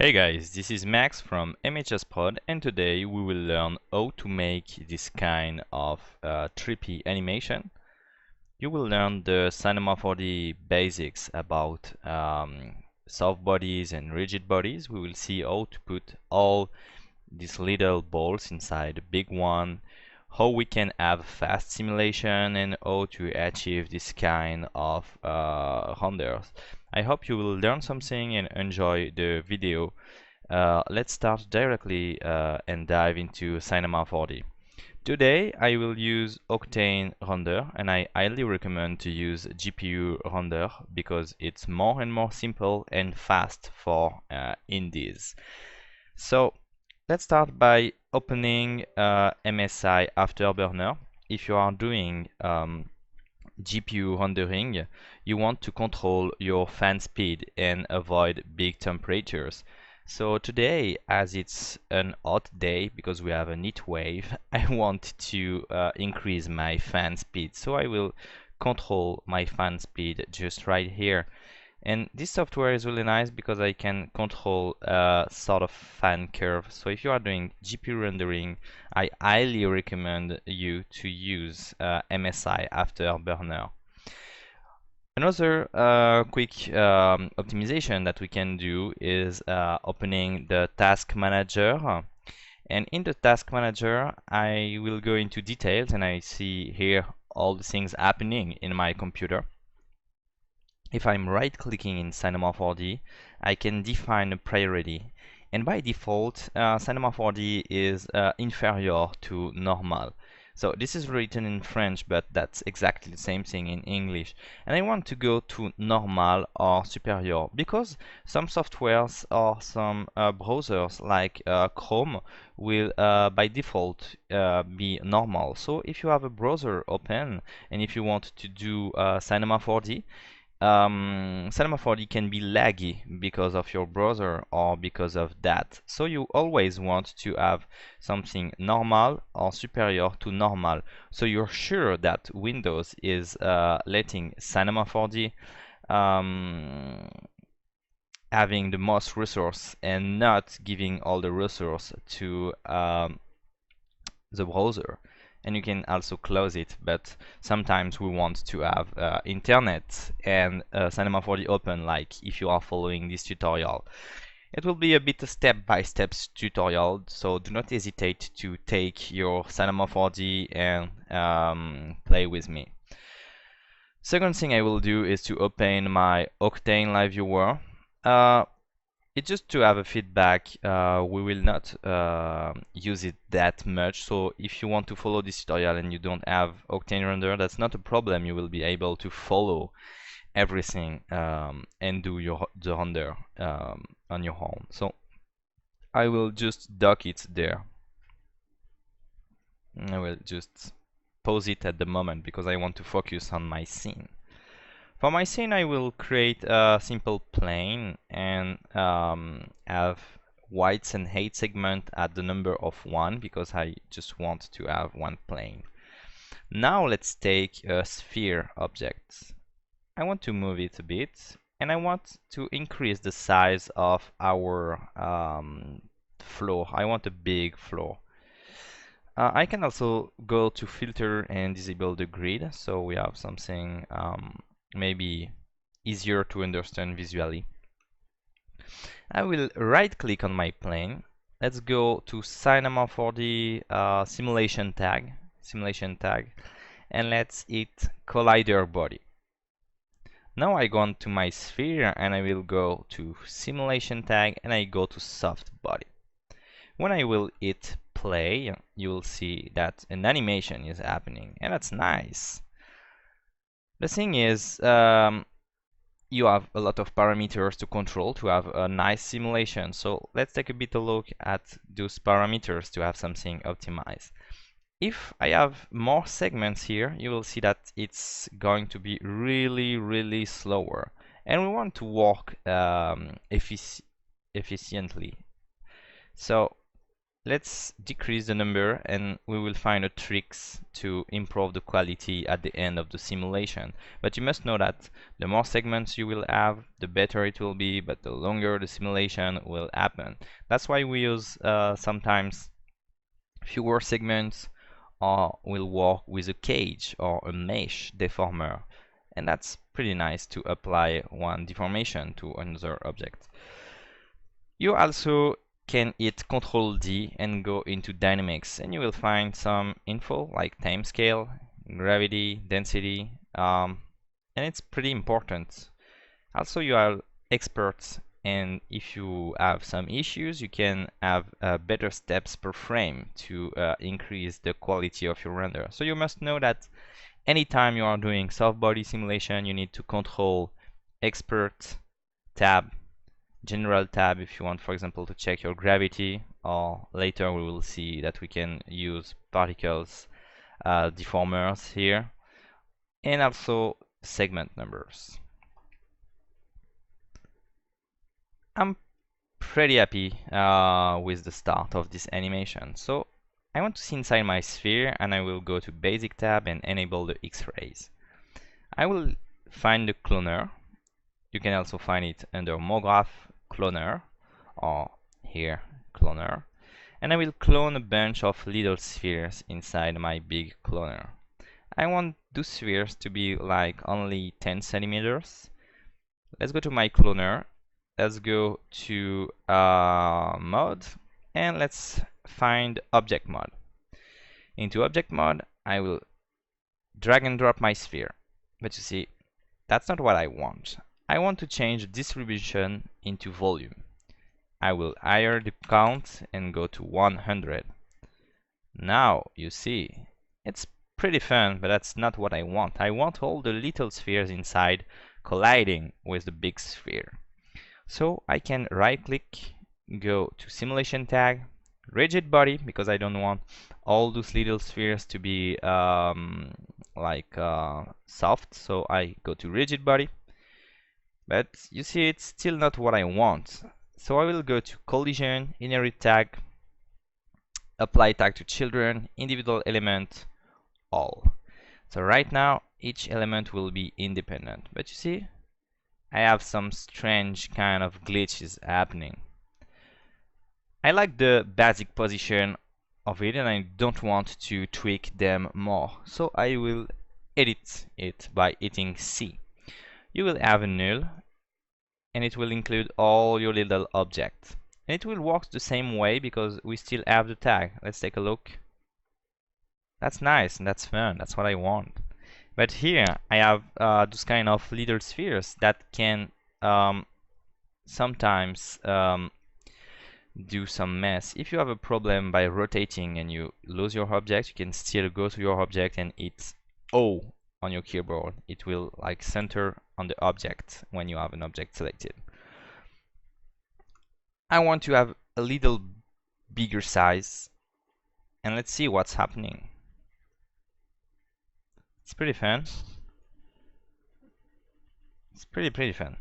Hey guys, this is Max from MHSPROD, and today we will learn how to make this kind of trippy animation. You will learn the Cinema 4D basics about soft bodies and rigid bodies. We will see how to put all these little balls inside a big one, how we can have fast simulation, and how to achieve this kind of renders. I hope you will learn something and enjoy the video. Let's start directly and dive into Cinema 4D. Today I will use Octane render, and I highly recommend to use GPU render because it's more and more simple and fast for indies. So let's start by opening MSI Afterburner. If you are doing GPU rendering, you want to control your fan speed and avoid big temperatures. So today, as it's an hot day because we have a heat wave, I want to increase my fan speed. So I will control my fan speed just right here. And this software is really nice because I can control a sort of fan curve. So if you are doing GPU rendering, I highly recommend you to use MSI Afterburner. Another quick optimization that we can do is opening the task manager. And in the task manager, I will go into details and I see here all the things happening in my computer. If I'm right-clicking in Cinema 4D, I can define a priority. And by default, Cinema 4D is inferior to normal. So this is written in French, but that's exactly the same thing in English. And I want to go to normal or superior because some softwares or some browsers like Chrome will by default be normal. So if you have a browser open and if you want to do Cinema 4D, Cinema 4D can be laggy because of your browser or because of that. So you always want to have something normal or superior to normal. So you're sure that Windows is letting Cinema 4D having the most resource and not giving all the resource to the browser. And you can also close it, but sometimes we want to have internet and Cinema 4D open, like if you are following this tutorial. It will be a bit a step-by-step tutorial, so do not hesitate to take your Cinema 4D and play with me. Second thing I will do is to open my Octane Live Viewer. It's just to have a feedback. We will not use it that much. So if you want to follow this tutorial and you don't have Octane render, that's not a problem. You will be able to follow everything and do the render on your own. So I will just dock it there. I will just pause it at the moment because I want to focus on my scene. For my scene, I will create a simple plane and have whites and height segment at the number of 1 because I just want to have one plane. Now let's take a sphere object. I want to move it a bit and I want to increase the size of our floor. I want a big floor. I can also go to filter and disable the grid so we have something maybe easier to understand visually. I will right click on my plane. Let's go to Cinema 4D simulation tag, and let's hit collider body. Now I go on to my sphere and I will go to simulation tag and I go to soft body. When I will hit play, you will see that an animation is happening, and that's nice. The thing is, you have a lot of parameters to control to have a nice simulation. So let's take a bit of a look at those parameters to have something optimized. If I have more segments here, you will see that it's going to be really slower. And we want to work efficiently. So let's decrease the number and we will find a tricks to improve the quality at the end of the simulation. But you must know that the more segments you will have, the better it will be, but the longer the simulation will happen. That's why we use sometimes fewer segments, or we'll work with a cage or a mesh deformer. And that's pretty nice to apply one deformation to another object. You also can hit Ctrl D and go into dynamics, and you will find some info like time scale, gravity, density, and it's pretty important. Also, you are experts, and if you have some issues, you can have better steps per frame to increase the quality of your render. So you must know that anytime you are doing soft body simulation, you need to control expert tab, general tab if you want, for example, to check your gravity, or later we will see that we can use particles deformers here, and also segment numbers. I'm pretty happy with the start of this animation. So I want to see inside my sphere, and I will go to Basic tab and enable the X-rays. I will find the cloner. You can also find it under MoGraph cloner, or here cloner, and I will clone a bunch of little spheres inside my big cloner. I want those spheres to be like only 10 centimeters. Let's go to my cloner. Let's go to mode, and let's find object mode. Into object mode, I will drag and drop my sphere. But you see, that's not what I want. I want to change the distribution into volume. I will higher the count and go to 100. Now you see, it's pretty fun, but that's not what I want. I want all the little spheres inside colliding with the big sphere. So I can right click, go to simulation tag, rigid body, because I don't want all those little spheres to be soft. So I go to rigid body. But you see, it's still not what I want. So I will go to collision, inherit tag, apply tag to children, individual element, all. So right now, each element will be independent. But you see, I have some strange kind of glitches happening. I like the basic position of it, and I don't want to tweak them more. So I will edit it by hitting C. You will have a null, and it will include all your little objects. And it will work the same way because we still have the tag. Let's take a look. That's nice and that's fun. That's what I want. But here I have those kind of little spheres that can sometimes do some mess. If you have a problem by rotating and you lose your object, you can still go to your object and hit O on your keyboard. It will like center on the object when you have an object selected. I want to have a little bigger size, and let's see what's happening. It's pretty fun. It's pretty fun.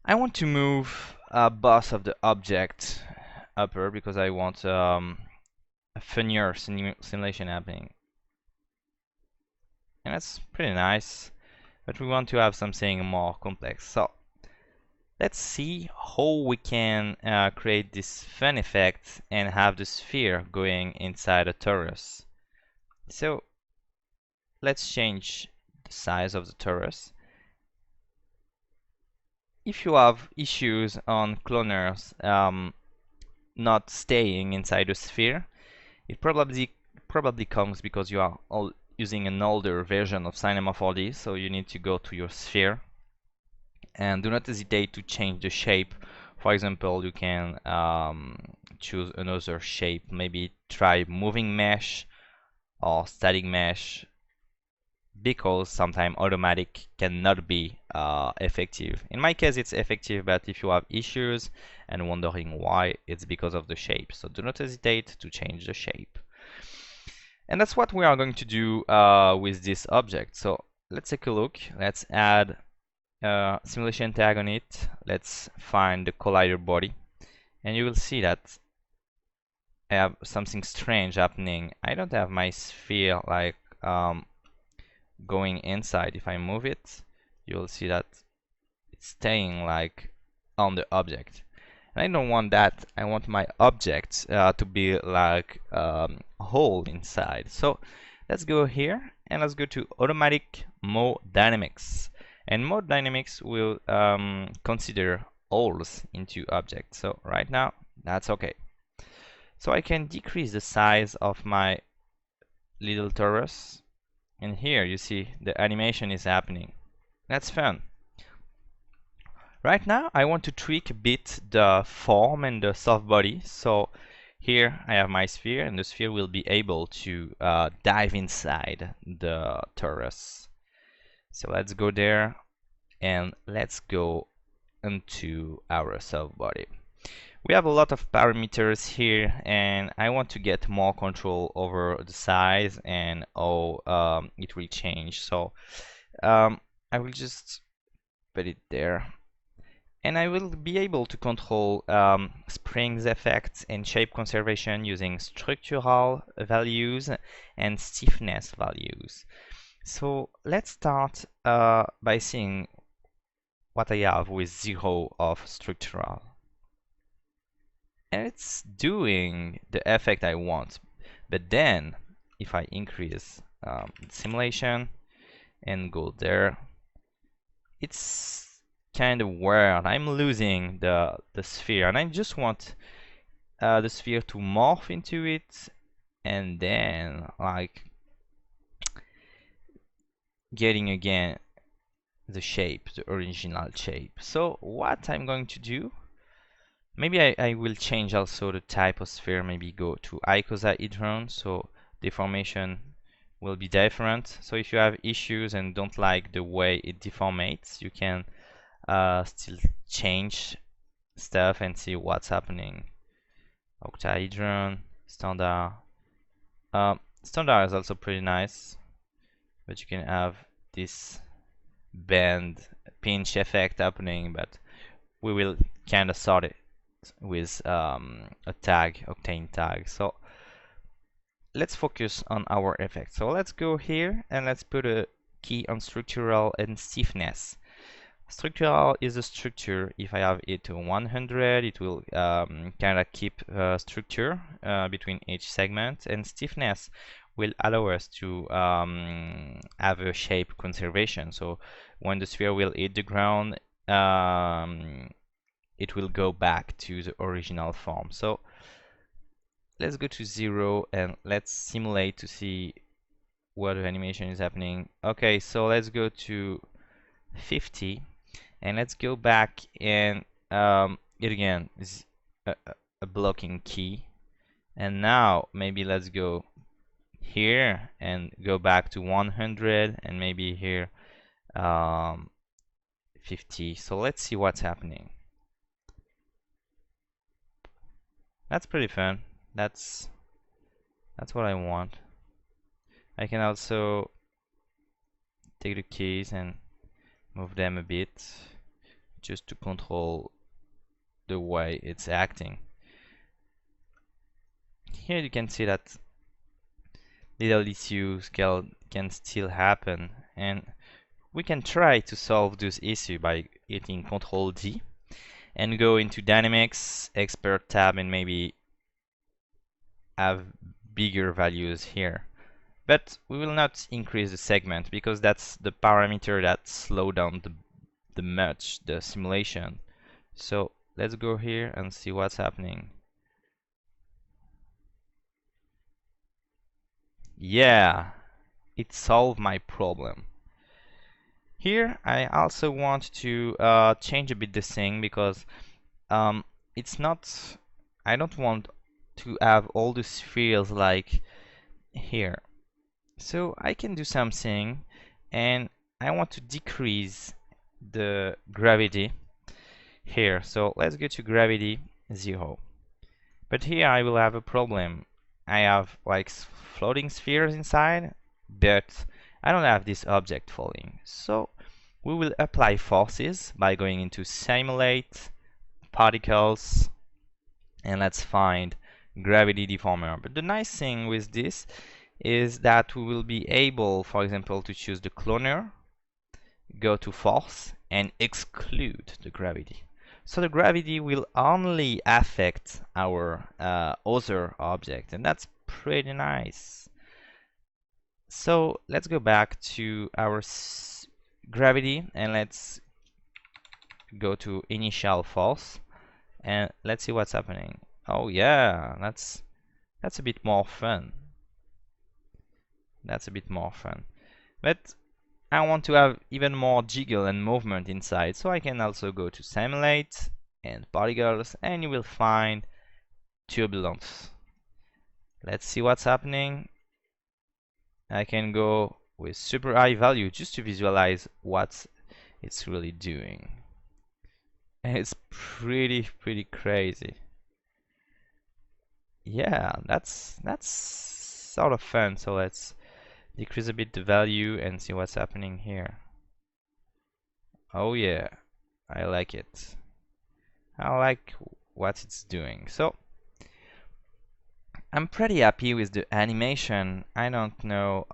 I want to move a boss of the object upper because I want a funnier simulation happening. And that's pretty nice, but we want to have something more complex. So let's see how we can create this fun effect and have the sphere going inside a torus. So let's change the size of the torus. If you have issues on cloners not staying inside a sphere, it probably comes because you are using an older version of Cinema 4D, so you need to go to your sphere and do not hesitate to change the shape. For example, you can choose another shape, maybe try moving mesh or static mesh, because sometimes automatic cannot be effective. In my case, it's effective, but if you have issues and wondering why, it's because of the shape. So do not hesitate to change the shape. And that's what we are going to do with this object. So let's take a look. Let's add a simulation tag on it. Let's find the collider body. And you will see that I have something strange happening. I don't have my sphere like going inside. If I move it, you'll see that it's staying like on the object. And I don't want that. I want my object to be like whole inside. So let's go here and let's go to automatic mode dynamics. And mode dynamics will consider holes into objects. So right now that's okay. So I can decrease the size of my little torus. And here you see the animation is happening. That's fun. Right now I want to tweak a bit the form and the soft body. So here I have my sphere, and the sphere will be able to dive inside the torus. So let's go there and let's go into our soft body. We have a lot of parameters here, and I want to get more control over the size and how it will change. So I will just put it there. And I will be able to control springs effects and shape conservation using structural values and stiffness values. So let's start by seeing what I have with 0 of structural. And it's doing the effect I want. But then if I increase simulation and go there, it's kind of weird. I'm losing the sphere, and I just want the sphere to morph into it, and then like getting again the shape, the original shape. So what I'm going to do, maybe I will change also the type of sphere, maybe go to icosahedron, so deformation will be different. So if you have issues and don't like the way it deformates, you can still change stuff and see what's happening. Octahedron, standard. Standard is also pretty nice, but you can have this bend pinch effect happening, but we will kind of sort it with a tag, octane tag. So let's focus on our effect. So let's go here and let's put a key on structural and stiffness. Structural is a structure. If I have it to 100, it will kind of keep structure between each segment, and stiffness will allow us to have a shape conservation. So when the sphere will hit the ground, it will go back to the original form. So let's go to 0 and let's simulate to see what the animation is happening. Okay, so let's go to 50. And let's go back and it again is a blocking key. And now maybe let's go here and go back to 100 and maybe here 50. So let's see what's happening. That's pretty fun. That's what I want. I can also take the keys and move them a bit just to control the way it's acting. Here you can see that little issues can still happen, and we can try to solve this issue by hitting Ctrl D and go into Dynamics, Expert tab, and maybe have bigger values here. But we will not increase the segment because that's the parameter that slows down the simulation. So let's go here and see what's happening. Yeah, it solved my problem. Here I also want to change a bit the thing because it's not, I don't want to have all the spheres like here. So I can do something, and I want to decrease the gravity here. So let's go to gravity 0. But here I will have a problem. I have like floating spheres inside, but I don't have this object falling. So we will apply forces by going into simulate particles, and let's find gravity deformer. But the nice thing with this is that we will be able, for example, to choose the cloner, go to force, and exclude the gravity. So the gravity will only affect our other object, and that's pretty nice. So let's go back to our gravity and let's go to initial force and let's see what's happening. Oh yeah, that's a bit more fun. That's a bit more fun. But I want to have even more jiggle and movement inside, so I can also go to simulate and particles, and you will find turbulence. Let's see what's happening. I can go with super high value just to visualize what it's really doing. And it's pretty crazy. Yeah, that's sort of fun. So let's decrease a bit the value and see what's happening here. Oh yeah, I like it. I like what it's doing. So I'm pretty happy with the animation. I don't know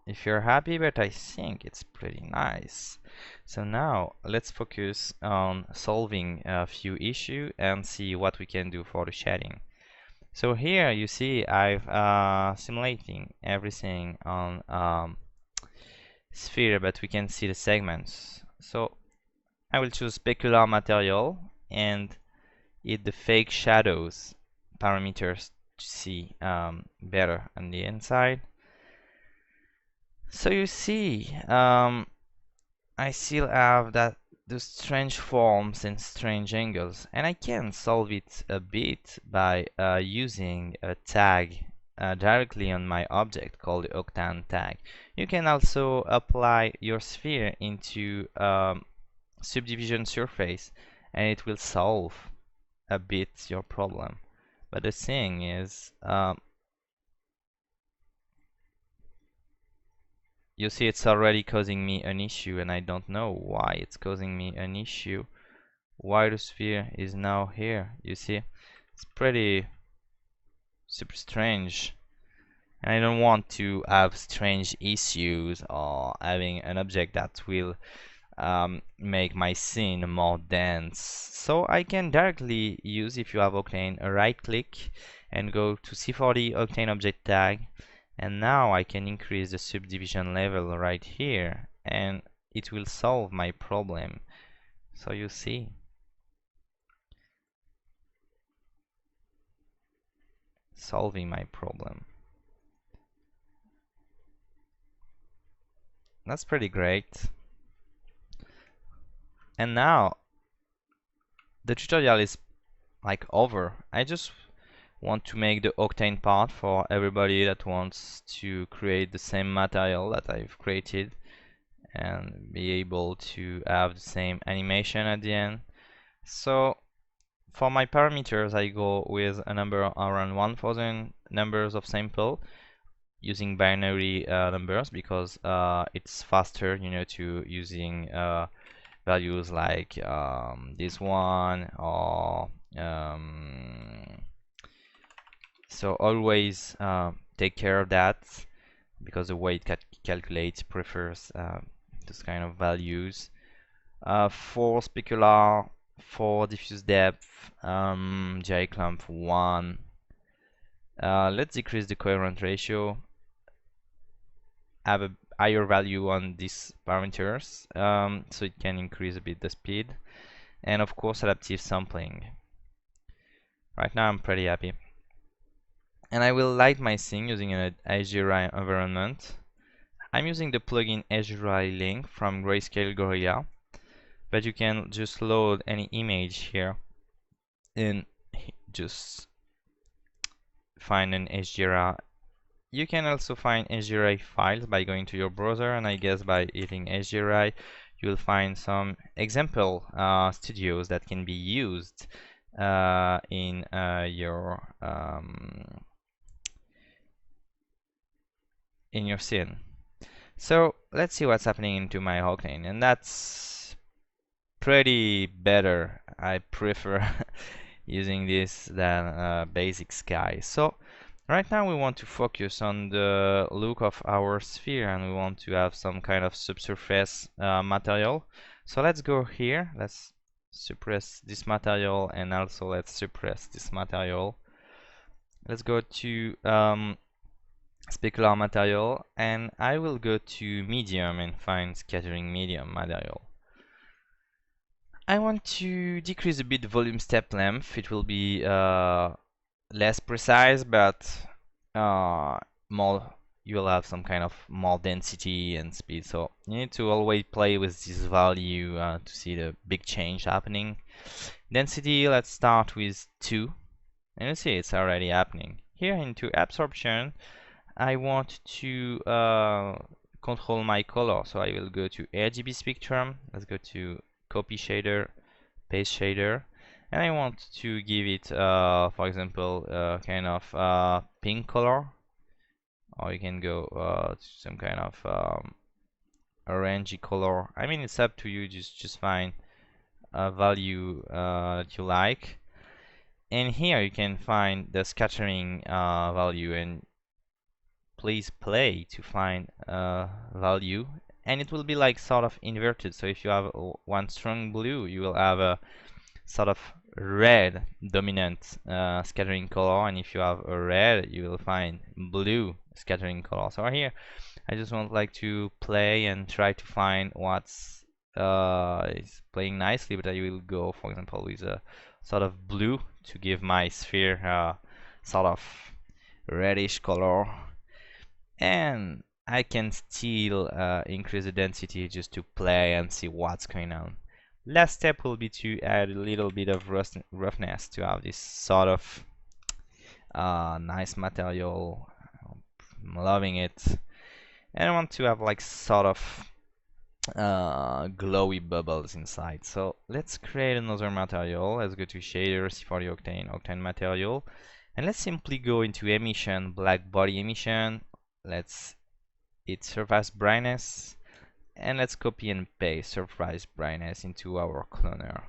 if you're happy, but I think it's pretty nice. So now let's focus on solving a few issues and see what we can do for the shading. So here you see I've simulating everything on sphere, but we can see the segments. So I will choose specular material and hit the fake shadows parameters to see better on the inside. So you see, I still have the strange forms and strange angles, and I can solve it a bit by using a tag directly on my object called the octane tag. You can also apply your sphere into subdivision surface, and it will solve a bit your problem. But the thing is, you see it's already causing me an issue, and I don't know why it's causing me an issue. Why the sphere is now here. You see, it's pretty super strange. And I don't want to have strange issues or having an object that will make my scene more dense. So I can directly use, if you have Octane, a right click and go to C4D Octane object tag, and now I can increase the subdivision level right here and it will solve my problem. So you see, solving my problem. That's pretty great. And now the tutorial is like over. I just want to make the Octane part for everybody that wants to create the same material that I've created and be able to have the same animation at the end. So for my parameters, I go with a number around 1000 numbers of sample using binary numbers because it's faster, you know, to using values like this one or so always take care of that because the way it calculates prefers this kind of values. For specular, for diffuse depth, J clump 1. Let's decrease the coherent ratio. Have a higher value on these parameters so it can increase a bit the speed. And of course, adaptive sampling. Right now, I'm pretty happy. And I will light my scene using an HDRI environment. I'm using the plugin HDRI link from Grayscale Gorilla, but you can just load any image here and just find an HDRI. You can also find HDRI files by going to your browser, and I guess by hitting HDRI you will find some example studios that can be used in your scene. So let's see what's happening into my Octane, and that's pretty better. I prefer using this than basic sky. So right now we want to focus on the look of our sphere, and we want to have some kind of subsurface material. So let's go here, let's suppress this material, and also let's suppress this material. Let's go to specular material, and I will go to medium and find scattering medium material. I want to decrease a bit the volume step length. It will be less precise, but more, you'll have some kind of more density and speed. So you need to always play with this value to see the big change happening. Density, let's start with 2, and you see it's already happening. Here into absorption, I want to control my color, so I will go to RGB spectrum. Let's go to copy shader, paste shader, and I want to give it, for example, kind of pink color, or you can go to some kind of orangey color. I mean, it's up to you. Just find a value that you like, and here you can find the scattering value, and please play to find value, and it will be like sort of inverted. So if you have one strong blue, you will have a sort of red dominant scattering color, and if you have a red, you will find blue scattering color. So here I just want like to play and try to find what's is playing nicely, but I will go, for example, with a sort of blue to give my sphere sort of reddish color, and I can still increase the density just to play and see what's going on. Last step will be to add a little bit of roughness to have this sort of nice material. I'm loving it, and I want to have like sort of glowy bubbles inside. So let's create another material. Let's go to shader, C40 octane material, and let's simply go into emission, black body emission. Let's hit surface brightness, and let's copy and paste surface brightness into our cloner.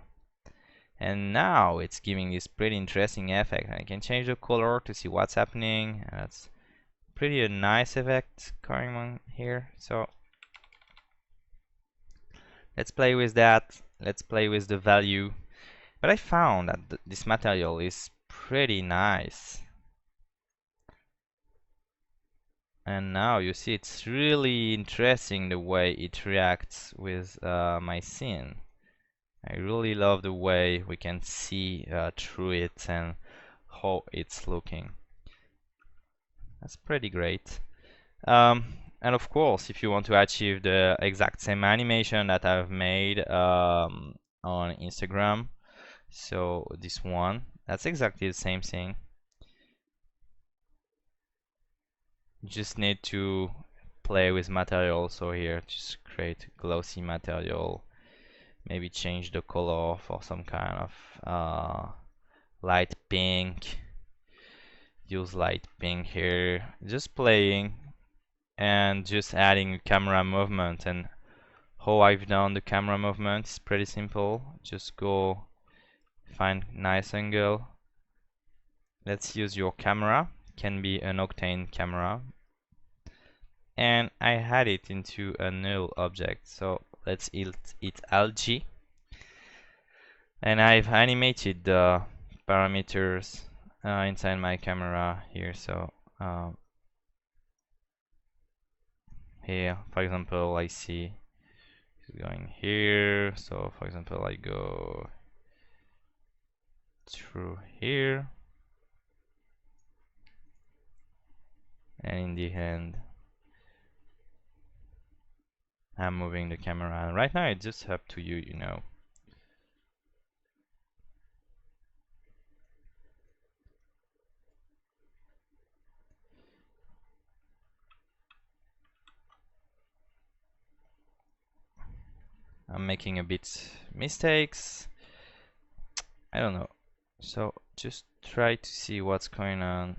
And now it's giving this pretty interesting effect. I can change the color to see what's happening. That's pretty a nice effect going on here. So let's play with that. Let's play with the value. But I found that this material is pretty nice. And now you see it's really interesting the way it reacts with my scene. I really love the way we can see through it and how it's looking. That's pretty great. And of course, if you want to achieve the exact same animation that I've made on Instagram, so this one, that's exactly the same thing. You just need to play with material. So here, just create glossy material, maybe change the color for some kind of light pink. Use light pink here, just playing and just adding camera movement. And how I've done the camera movement is pretty simple. Just go find nice angle. Let's use your camera, can be an octane camera, and I had it into a null object. So let's hit Alt-G, and I've animated the parameters inside my camera here. So here, for example, I see it's going here. So for example, I go through here, and in the end I'm moving the camera. And right now it's just up to you, you know. I'm making a bit mistakes. I don't know. So just try to see what's going on.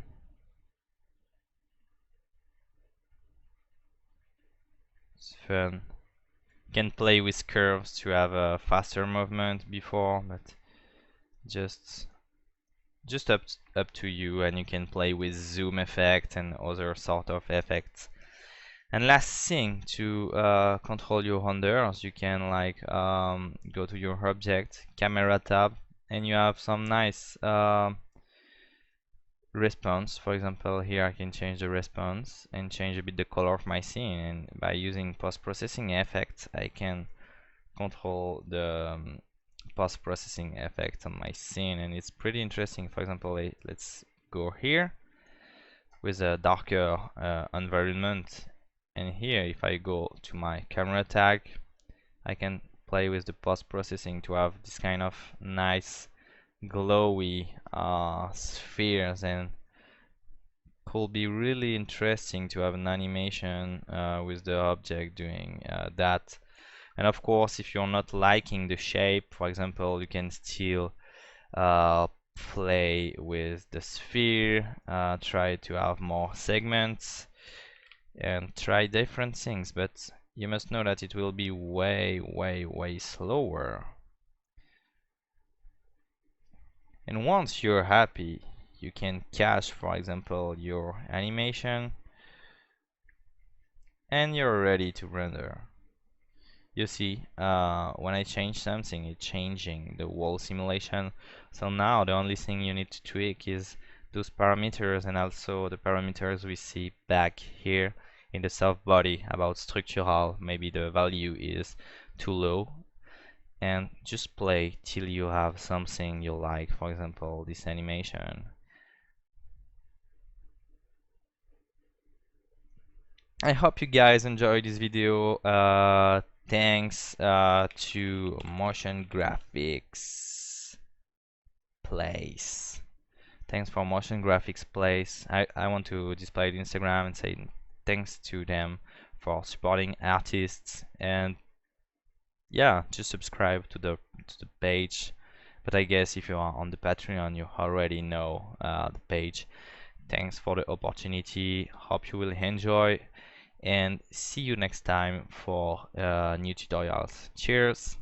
It's fun. You can play with curves to have a faster movement before, but just just up to you, and you can play with zoom effect and other sort of effects. And last thing, to control your renders, you can like go to your object, camera tab, and you have some nice response. For example, here I can change the response and change a bit the color of my scene, and by using post-processing effects I can control the post-processing effect on my scene, and it's pretty interesting. For example, let's go here with a darker environment, and here if I go to my camera tag, I can play with the post-processing to have this kind of nice glowy spheres, and could be really interesting to have an animation with the object doing that. And of course, if you're not liking the shape, for example, you can still play with the sphere, try to have more segments, and try different things, but you must know that it will be way slower. And once you're happy, you can cache, for example, your animation, and you're ready to render. You see, when I change something, it's changing the whole simulation. So now the only thing you need to tweak is those parameters, and also the parameters we see back here in the soft body about structural. Maybe the value is too low, and just play till you have something you like. For example, this animation. I hope you guys enjoyed this video. Thanks to Motion Graphics Place. Thanks for Motion Graphics Place. I want to display the Instagram and say thanks to them for supporting artists, and yeah, just subscribe to the page. But I guess if you are on the Patreon, you already know the page. Thanks for the opportunity. Hope you will enjoy, and see you next time for new tutorials. Cheers!